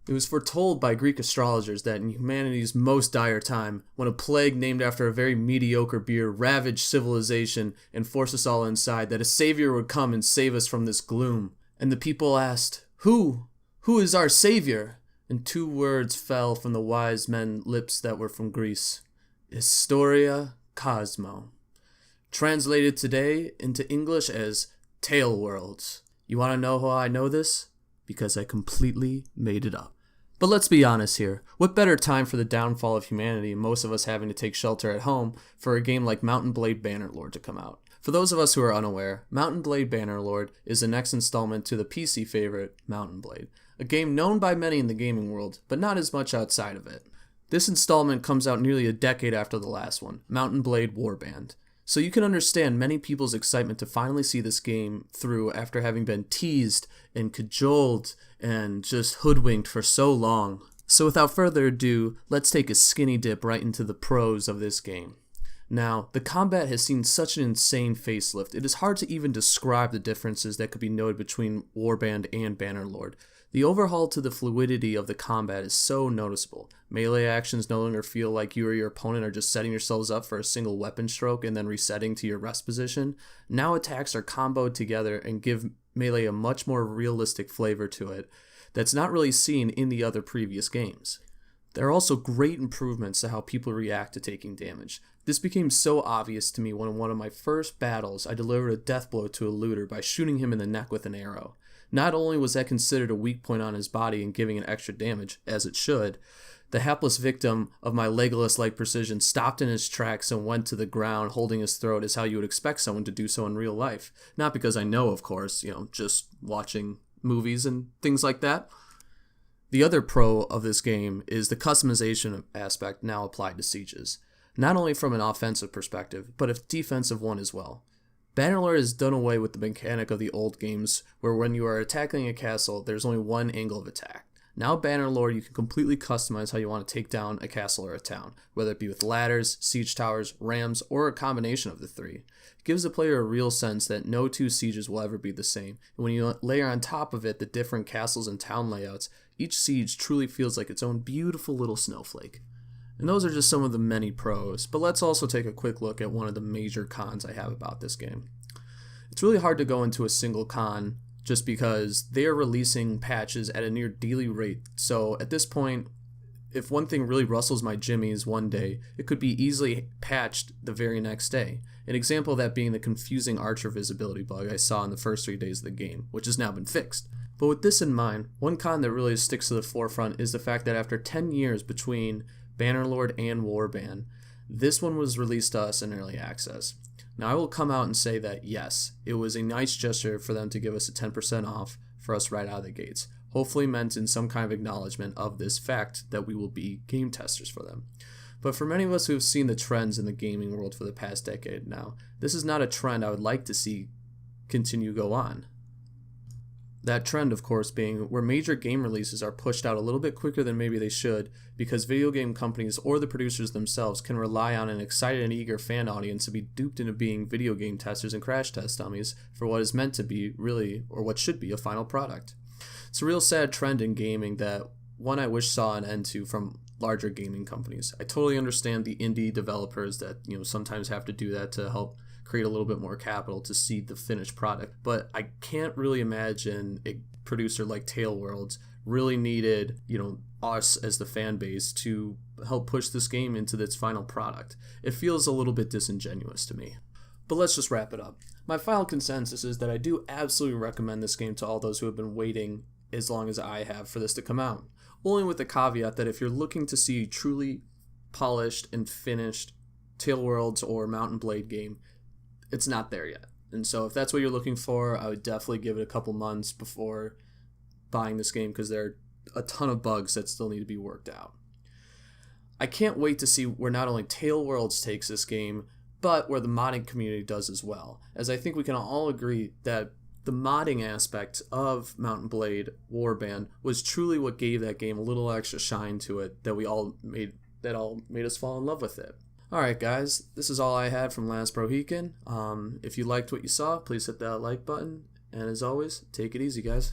It was foretold by Greek astrologers that in humanity's most dire time, when a plague named after a very mediocre beer ravaged civilization and forced us all inside, that a savior would come and save us from this gloom. And the people asked, Who? Who is our savior? And 2 words fell from the wise men's lips that were from Greece. Historia Cosmo. Translated today into English as Tale Worlds. You want to know how I know this? Because I completely made it up. But let's be honest here. What better time for the downfall of humanity and most of us having to take shelter at home for a game like Mount & Blade Bannerlord to come out? For those of us who are unaware, Mount & Blade Bannerlord is the next installment to the PC favorite Mount & Blade, a game known by many in the gaming world, but not as much outside of it. This installment comes out nearly a decade after the last one, Mount & Blade Warband. So you can understand many people's excitement to finally see this game through after having been teased and cajoled and just hoodwinked for so long. So without further ado, let's take a skinny dip right into the pros of this game. Now, the combat has seen such an insane facelift, it is hard to even describe the differences that could be noted between Warband and Bannerlord. The overhaul to the fluidity of the combat is so noticeable. Melee actions no longer feel like you or your opponent are just setting yourselves up for a single weapon stroke and then resetting to your rest position. Now attacks are comboed together and give melee a much more realistic flavor to it that's not really seen in the other previous games. There are also great improvements to how people react to taking damage. This became so obvious to me when in one of my first battles I delivered a death blow to a looter by shooting him in the neck with an arrow. Not only was that considered a weak point on his body and giving it extra damage, as it should, the hapless victim of my Legolas-like precision stopped in his tracks and went to the ground holding his throat as how you would expect someone to do so in real life. Not because I know, of course, just watching movies and things like that. The other pro of this game is the customization aspect now applied to sieges. Not only from an offensive perspective, but a defensive one as well. Bannerlord has done away with the mechanic of the old games where when you are attacking a castle, there's only one angle of attack. Now Bannerlord, you can completely customize how you want to take down a castle or a town, whether it be with ladders, siege towers, rams, or a combination of the 3. It gives the player a real sense that no 2 sieges will ever be the same, and when you layer on top of it the different castles and town layouts, each siege truly feels like its own beautiful little snowflake. And those are just some of the many pros, but let's also take a quick look at one of the major cons I have about this game. It's really hard to go into a single con just because they are releasing patches at a near daily rate, so at this point, if one thing really rustles my jimmies one day, it could be easily patched the very next day. An example of that being the confusing archer visibility bug I saw in the first 3 days of the game, which has now been fixed. But with this in mind, one con that really sticks to the forefront is the fact that after 10 years between Bannerlord and Warband, this one was released to us in early access. Now I will come out and say that yes, it was a nice gesture for them to give us a 10% off for us right out of the gates, hopefully meant in some kind of acknowledgement of this fact that we will be game testers for them. But for many of us who have seen the trends in the gaming world for the past decade now, this is not a trend I would like to see continue go on. That trend, of course, being where major game releases are pushed out a little bit quicker than maybe they should because video game companies or the producers themselves can rely on an excited and eager fan audience to be duped into being video game testers and crash test dummies for what is meant to be really, or what should be, a final product. It's a real sad trend in gaming that one I wish saw an end to from larger gaming companies. I totally understand the indie developers that sometimes have to do that to help create a little bit more capital to seed the finished product, but I can't really imagine a producer like Tale Worlds really needed us as the fan base to help push this game into its final product. It feels a little bit disingenuous to me. But let's just wrap it up. My final consensus is that I do absolutely recommend this game to all those who have been waiting as long as I have for this to come out, only with the caveat that if you're looking to see a truly polished and finished Tale Worlds or Mount & Blade game, it's not there yet. And so if that's what you're looking for, I would definitely give it a couple months before buying this game because there are a ton of bugs that still need to be worked out. I can't wait to see where not only Tale Worlds takes this game, but where the modding community does as well, as I think we can all agree that the modding aspect of Mount & Blade Warband was truly what gave that game a little extra shine to it that all made us fall in love with it. Alright guys, this is all I had from Last Brohican. If you liked what you saw, please hit that like button, and as always, take it easy guys.